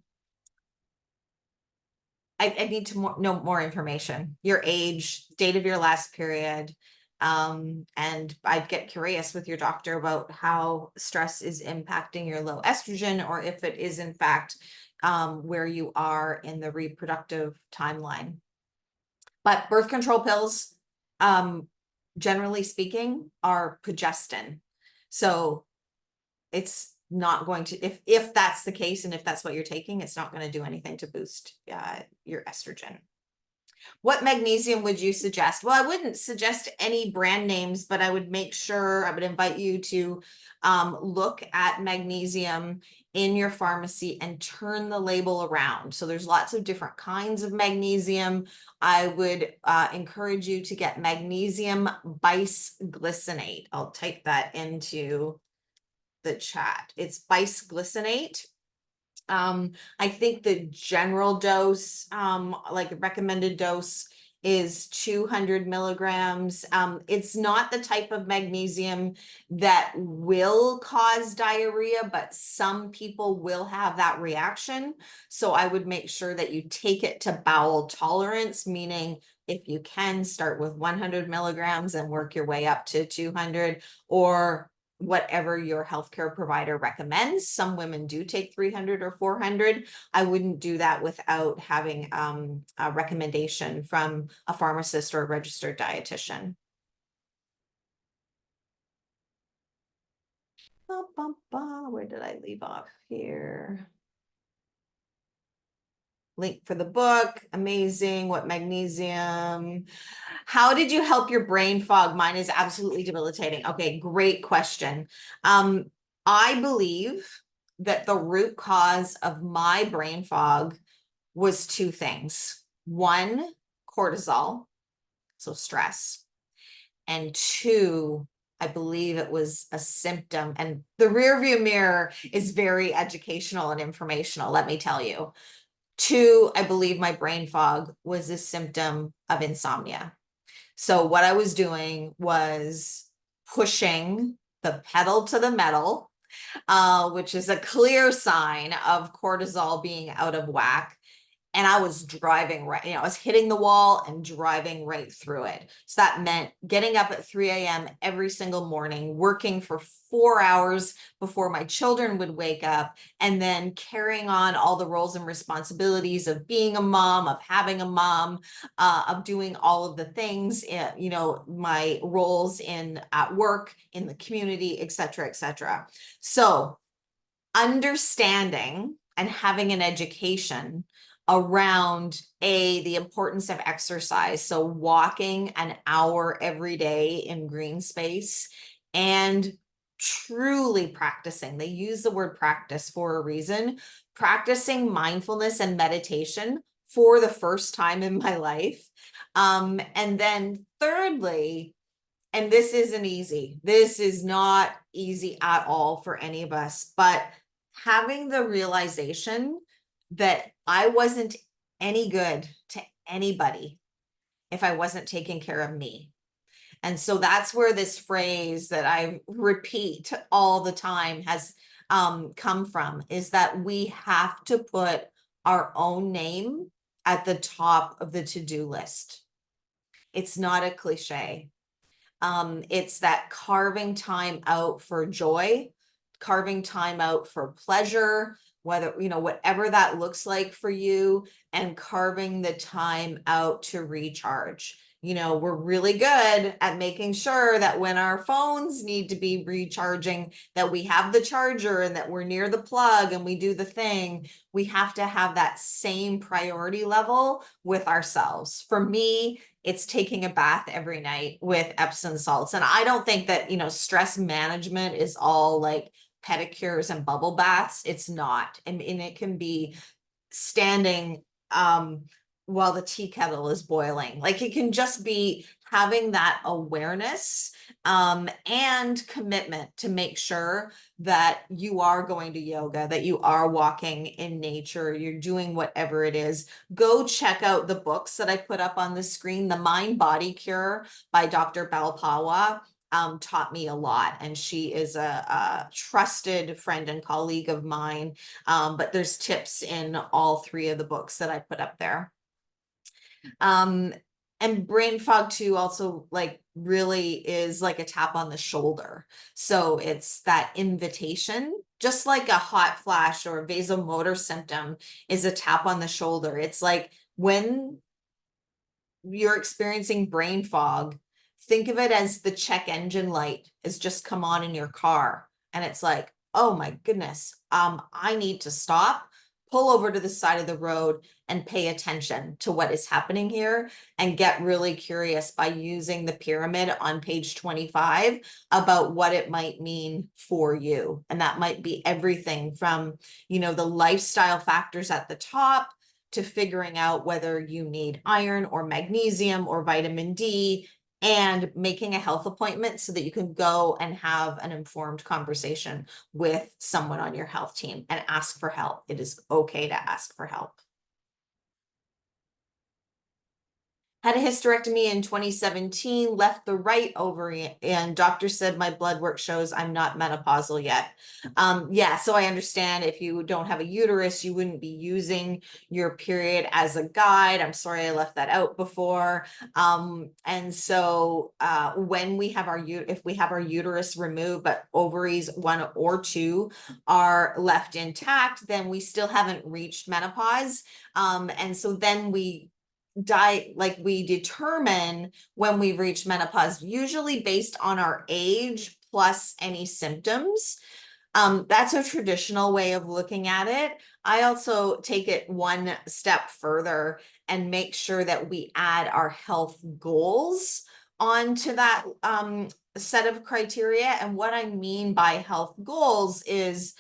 need to know more information, your age, date of your last period. And I'd get curious with your doctor about how stress is impacting your low estrogen, or if it is in fact where you are in the reproductive timeline. But birth control pills, generally speaking, are progestin. So it's not going to, if that's the case, and if that's what you're taking, it's not going to do anything to boost your estrogen. What magnesium would you suggest? Well, I wouldn't suggest any brand names, but I would invite you to look at magnesium in your pharmacy and turn the label around. So there's lots of different kinds of magnesium. I would encourage you to get magnesium bisglycinate. I'll type that into the chat. It's bisglycinate. I think the general dose, like recommended dose, is 200 milligrams. It's not the type of magnesium that will cause diarrhea, but some people will have that reaction. So I would make sure that you take it to bowel tolerance, meaning if you can start with 100 milligrams and work your way up to 200, or whatever your healthcare provider recommends. Some women do take 300 or 400. I wouldn't do that without having a recommendation from a pharmacist or a registered dietitian. Where did I leave off here? Link for the book. Amazing. What magnesium? How did you help your brain fog? Mine is absolutely debilitating. Okay, great question. I believe that the root cause of my brain fog was 2 things. 1, cortisol, so stress. And 2, I believe it was a symptom. And the rearview mirror is very educational and informational, let me tell you. 2, I believe my brain fog was a symptom of insomnia. So what I was doing was pushing the pedal to the metal, which is a clear sign of cortisol being out of whack. And I was driving right, I was hitting the wall and driving right through it. So that meant getting up at 3 a.m. every single morning, working for 4 hours before my children would wake up, and then carrying on all the roles and responsibilities of being a mom, of having a mom, of doing all of the things, my roles at work, in the community, et cetera, et cetera. So understanding and having an education around the importance of exercise. So walking an hour every day in green space, and truly practicing. They use the word practice for a reason. Practicing mindfulness and meditation for the first time in my life. And then thirdly, and this isn't easy. This is not easy at all for any of us, but having the realization that I wasn't any good to anybody if I wasn't taking care of me. And so that's where this phrase that I repeat all the time has come from, is that we have to put our own name at the top of the to-do list. It's not a cliche. It's that carving time out for joy, carving time out for pleasure, whether, whatever that looks like for you, and carving the time out to recharge. We're really good at making sure that when our phones need to be recharging, that we have the charger and that we're near the plug and we do the thing. We have to have that same priority level with ourselves. For me, it's taking a bath every night with Epsom salts. And I don't think that, stress management is all like pedicures and bubble baths. It's not. And it can be standing while the tea kettle is boiling. Like, it can just be having that awareness and commitment to make sure that you are going to yoga, that you are walking in nature, you're doing whatever it is. Go check out the books that I put up on the screen. The Mind Body Cure by Dr. Balpawa taught me a lot, and she is a trusted friend and colleague of mine. But there's tips in all three of the books that I put up there. And brain fog too also like really is like a tap on the shoulder. So it's that invitation, just like a hot flash or a vasomotor symptom is a tap on the shoulder. It's like when you're experiencing brain fog, think of it as the check engine light has just come on in your car. And it's like, oh my goodness, I need to stop, pull over to the side of the road and pay attention to what is happening here, and get really curious by using the pyramid on page 25 about what it might mean for you. And that might be everything from, the lifestyle factors at the top to figuring out whether you need iron or magnesium or vitamin D, and making a health appointment so that you can go and have an informed conversation with someone on your health team and ask for help. It is okay to ask for help. Had a hysterectomy in 2017, left the right ovary, and doctor said my blood work shows I'm not menopausal yet. Yeah, so I understand if you don't have a uterus, you wouldn't be using your period as a guide. I'm sorry I left that out before. And so when we have if we have our uterus removed, but ovaries 1 or 2 are left intact, then we still haven't reached menopause. And so then we determine when we've reached menopause, usually based on our age plus any symptoms. That's a traditional way of looking at it. I also take it one step further and make sure that we add our health goals onto that set of criteria. And what I mean by health goals is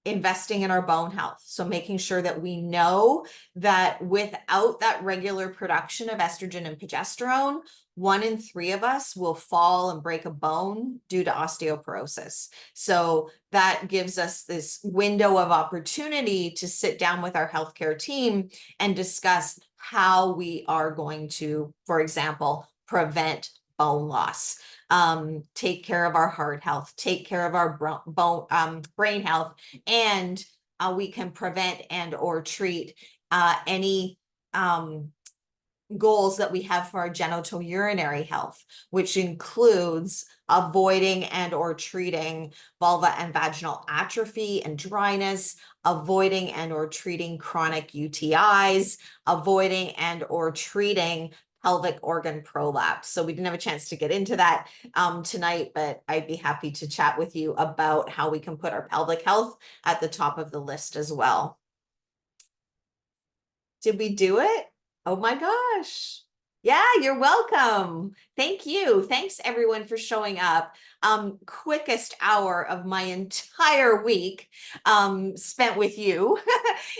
investing in our bone health. So making sure that we know that without that regular production of estrogen and progesterone, 1 in 3 of us will fall and break a bone due to osteoporosis. So that gives us this window of opportunity to sit down with our healthcare team and discuss how we are going to, for example, prevent bone loss. Take care of our heart health, take care of our brain health, and we can prevent and or treat any goals that we have for our genitourinary health, which includes avoiding and or treating vulva and vaginal atrophy and dryness, avoiding and or treating chronic UTIs, avoiding and or treating pelvic organ prolapse. So we didn't have a chance to get into that tonight, but I'd be happy to chat with you about how we can put our pelvic health at the top of the list as well. Did we do it? Oh my gosh. Yeah, you're welcome. Thank you. Thanks everyone for showing up. Quickest hour of my entire week spent with you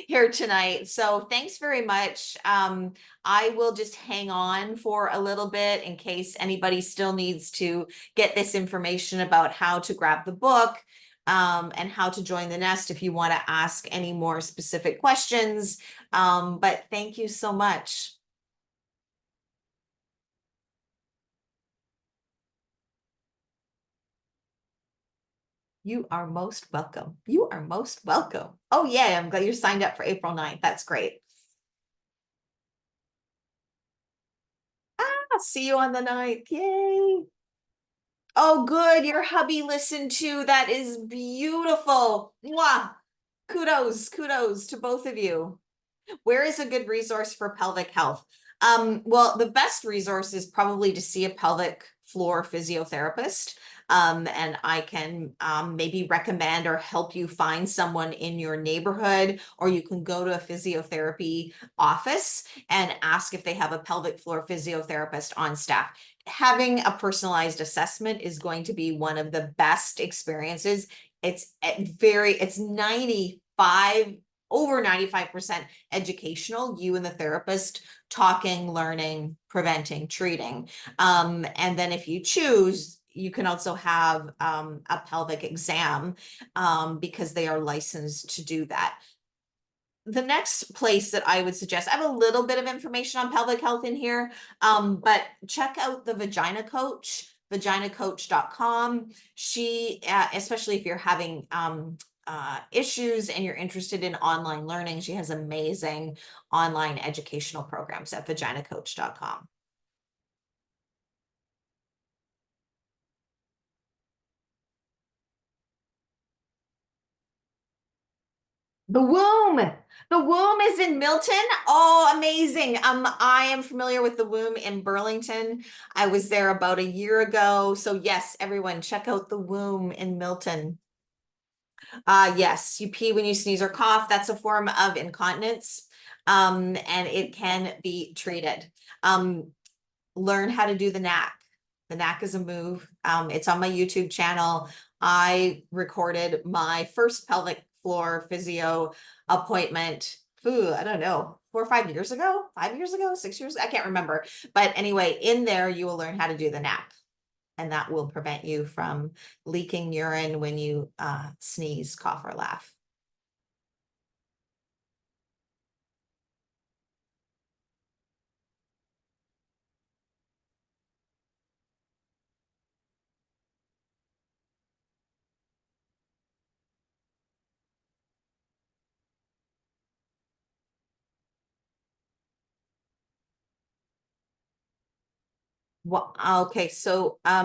here tonight. So thanks very much. I will just hang on for a little bit in case anybody still needs to get this information about how to grab the book and how to join the nest if you want to ask any more specific questions. But thank you so much. You are most welcome. You are most welcome. Oh, yeah, I'm glad you're signed up for April 9th. That's great. I'll see you on the 9th. Yay. Oh, good. Your hubby listened to. That is beautiful. Mwah. Kudos to both of you. Where is a good resource for pelvic health? Well, the best resource is probably to see a pelvic floor physiotherapist. And I can maybe recommend or help you find someone in your neighborhood, or you can go to a physiotherapy office and ask if they have a pelvic floor physiotherapist on staff. Having a personalized assessment is going to be one of the best experiences. It's 95 over 95% educational, you and the therapist talking, learning, preventing, treating. And then if you choose, you can also have a pelvic exam because they are licensed to do that. The next place that I would suggest, I have a little bit of information on pelvic health in here, but check out the Vagina Coach, vaginacoach.com. She, especially if you're having issues and you're interested in online learning, she has amazing online educational programs at vaginacoach.com. The womb. The womb is in Milton. Oh, amazing. I am familiar with the womb in Burlington. I was there about a year ago. So yes, everyone check out the womb in Milton. Yes, you pee when you sneeze or cough. That's a form of incontinence. And it can be treated. Learn how to do the knack. The knack is a move. It's on my YouTube channel. I recorded my first pelvic floor physio appointment. Ooh, I don't know, 4 or 5 years ago, 5 years ago, 6 years. I can't remember. But anyway, in there, you will learn how to do the nap. And that will prevent you from leaking urine when you sneeze, cough, or laugh. Well, okay, so I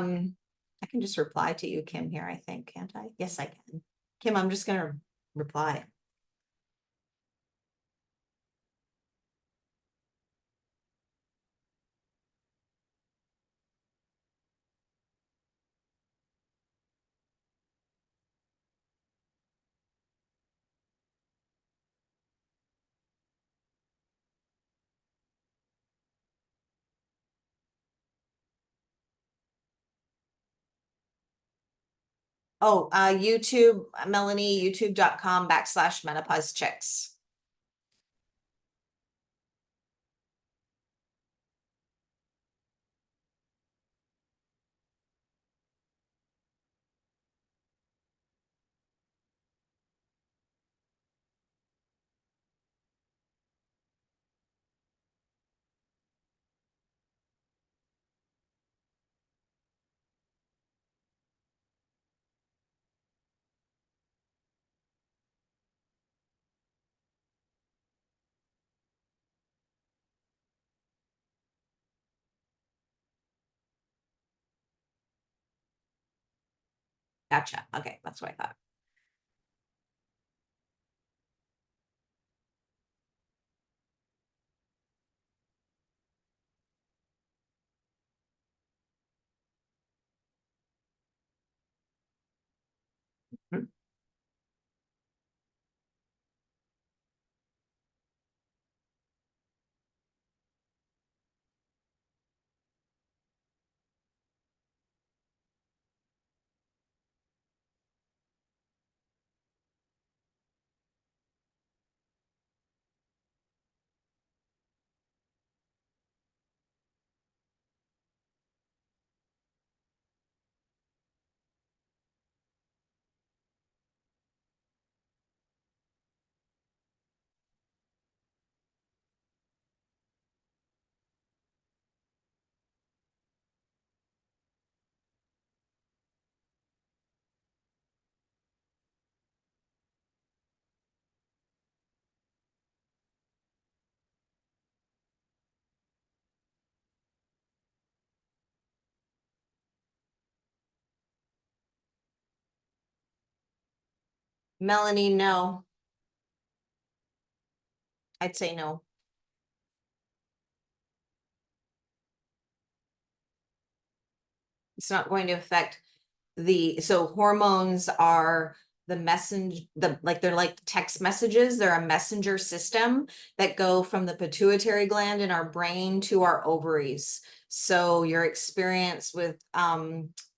can just reply to you, Kim, here, I think, can't I? Yes, I can. Kim, I'm just gonna reply. Oh, YouTube, Melanie, youtube.com/menopause chicks. Gotcha. Okay, that's what I thought. Hmm. Melanie, no. I'd say no. It's not going to affect so hormones are the messenger, they're like text messages. They're a messenger system that go from the pituitary gland in our brain to our ovaries. So your experience with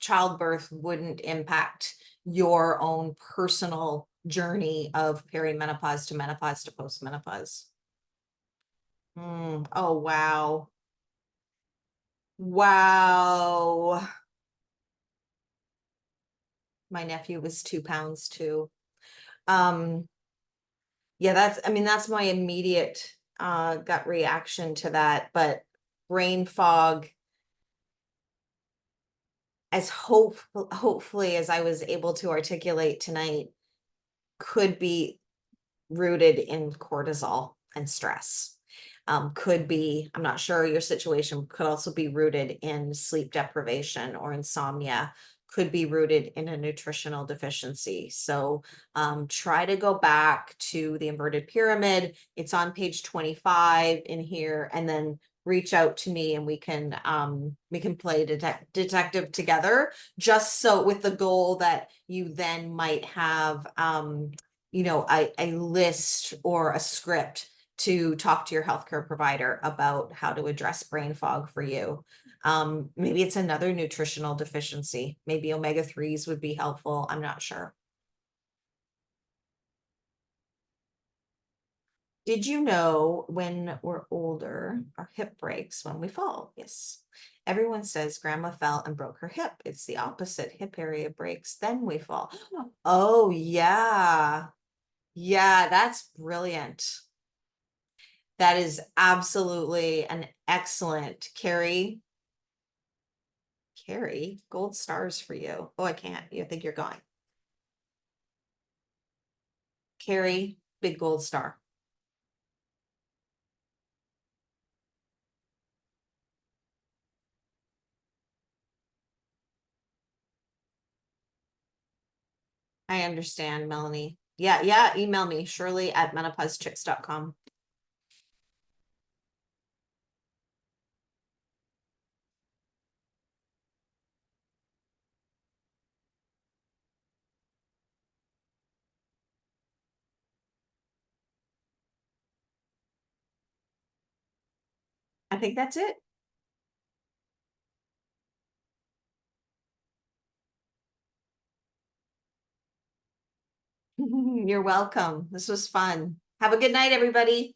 childbirth wouldn't impact your own personal journey of perimenopause to menopause to postmenopause. Oh, wow. Wow. My nephew was 2 pounds too. Um, yeah, I mean, that's my immediate gut reaction to that. But brain fog, hopefully, as I was able to articulate tonight, could be rooted in cortisol and stress. Could be, I'm not sure your situation, could also be rooted in sleep deprivation or insomnia, could be rooted in a nutritional deficiency. So try to go back to the inverted pyramid. It's on page 25 in here, and then reach out to me and we can play detective together, just so with the goal that you then might have a list or a script to talk to your healthcare provider about how to address brain fog for you. Maybe it's another nutritional deficiency. Maybe omega-3s would be helpful. I'm not sure. Did you know when we're older, our hip breaks when we fall? Yes. Everyone says grandma fell and broke her hip. It's the opposite. Hip area breaks, then we fall. Oh, yeah. Yeah, that's brilliant. That is absolutely an excellent Carrie. Carrie, gold stars for you. Oh, I can't. You think you're going. Carrie, big gold star. I understand, Melanie. Yeah, yeah. Email me, Shirley@menopausechicks.com. I think that's it. You're welcome. This was fun. Have a good night, everybody.